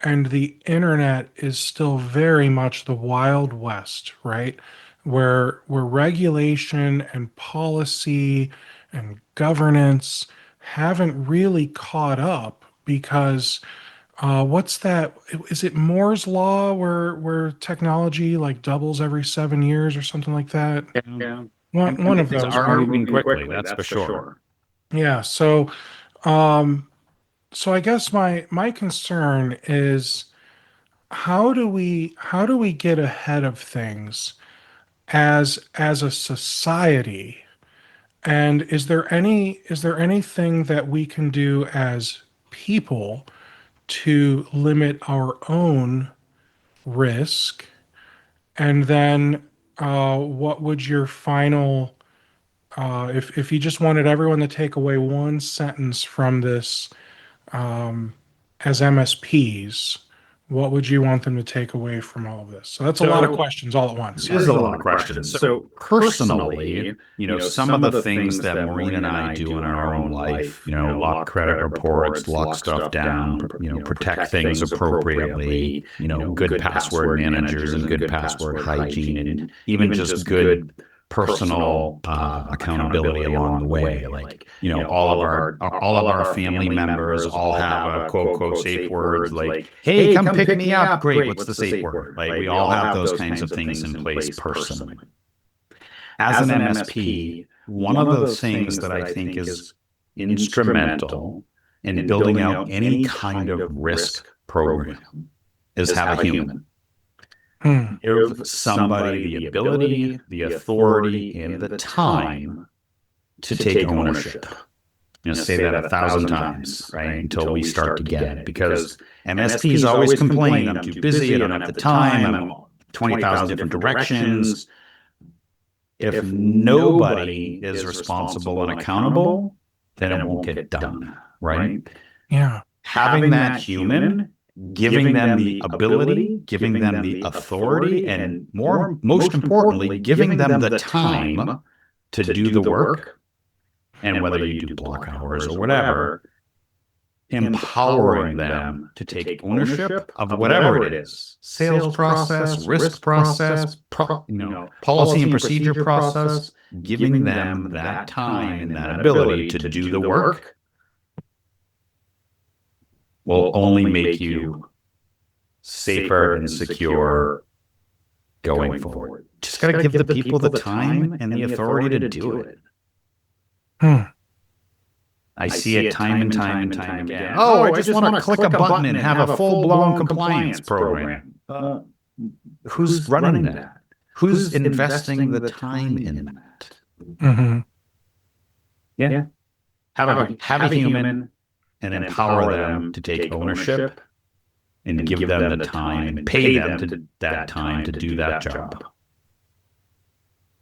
the internet is still very much the Wild West, right? Where regulation and policy and governance haven't really caught up because what's that? Is it Moore's law where technology like doubles every 7 years or something like that? Yeah. One And of things those, are right? moving quickly, that's for sure. Yeah. Um, so I guess my concern is how do we get ahead of things as a society? And is there anything that we can do as people to limit our own risk? And then what would your final if you just wanted everyone to take away one sentence from this as MSPs, what would you want them to take away from all of this? So that's a lot of So questions all at once. it is Sorry. a lot of questions. So personally, some of the things that Maureen and I do in our own life, lock credit reports, lock stuff down, protect things appropriately, good password managers and good password hygiene, and even just good personal accountability along the way. Like, all of our family members all have a quote quote safe words like, "Hey, come pick me up." Great, what's the safe word? Like, we all have those kinds of things in place personally. As an MSP, one of those things that I think is instrumental in building out any kind of risk program is have a human. Hmm. Give somebody the ability, the authority, and the time to take ownership. Say that 1,000 times, right? Until we start to get it. Because MSPs always complain, I'm too busy, I don't have the time, I'm 20,000 different directions. If nobody is responsible and accountable, then it won't get done, right? Yeah. Having that human, giving them the ability, giving them the authority, and most importantly, giving them the time to do the work, and whether you do block hours or whatever, empowering them to take ownership of whatever it is: sales process, risk process, policy and procedure process. Giving them that time and that ability to do the work will only make you safer and secure going forward. Just got to give the people the time and the authority to do it. Hmm. I see it time and time and time again. Oh, I just want to click a button and have a full-blown compliance program. Who's running that? Who's investing the time in that? Mm-hmm. Yeah. Have a human and empower them to take ownership and give them the time and pay them that time to do that job.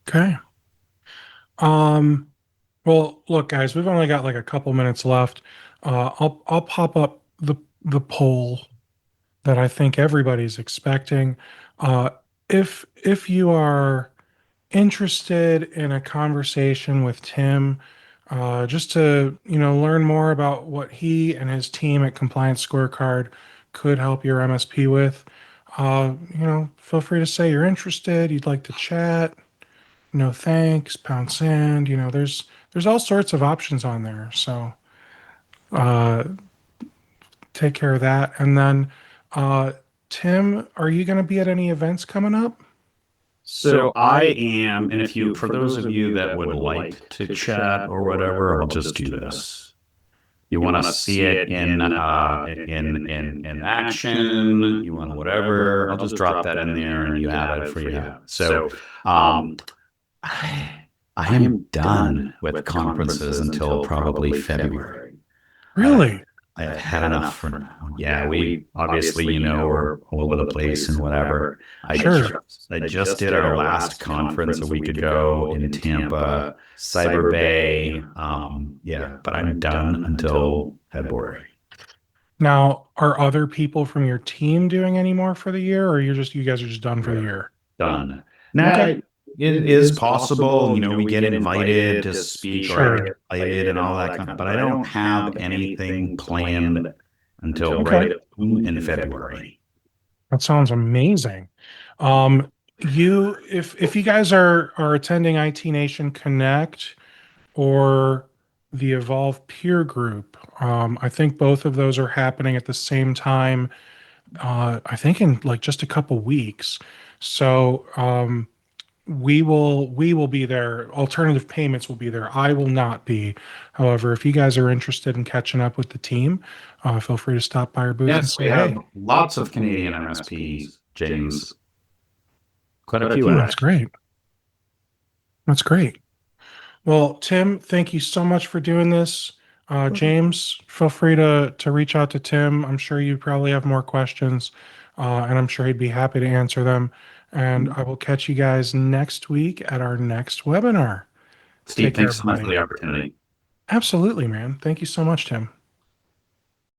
Okay. Well, look, guys, we've only got like a couple minutes left. I'll pop up the poll that I think everybody's expecting. Uh, if you are interested in a conversation with Tim, just to learn more about what he and his team at Compliance Scorecard could help your MSP with, feel free to say you're interested. You'd like to chat. Thanks, pound sand. There's all sorts of options on there. So uh, take care of that. And then, uh, Tim, are you going to be at any events coming up? So I am, and for those of you that would like to chat or whatever, I'll just do this. You want to see it in action, you want whatever, I'll just drop that in there and you have it for you. So I am done with conferences until probably February. Really? I've had enough for now. Yeah, we obviously, we're all over the place and whatever. Sure. I just did our last conference a week ago in Tampa, Cyber Bay. Yeah, but I'm done until February. Now, are other people from your team doing any more for the year, or you guys are just done for the year? Done. Now, Okay. it is possible, we get invited to speak or I Sure. get invited and all that kind of, but I don't have anything planned until Okay. right in February. That sounds amazing. Um, if you guys are attending IT Nation Connect or the Evolve Peer Group, I think both of those are happening at the same time. I think in like just a couple weeks. So we will be there. Alternative payments will be there. I will not be. However, if you guys are interested in catching up with the team, feel free to stop by our booth and Yes, we say have hey. lots of Canadian MSPs, James. Quite a few, Oh, that's actually. great. That's great. Well, Tim, thank you so much for doing this. James, feel free to reach out to Tim. I'm sure you probably have more questions, and I'm sure he'd be happy to answer them. And I will catch you guys next week at our next webinar. Steve, Take care, thanks so much for everybody. the opportunity. Absolutely, man. Thank you so much, Tim.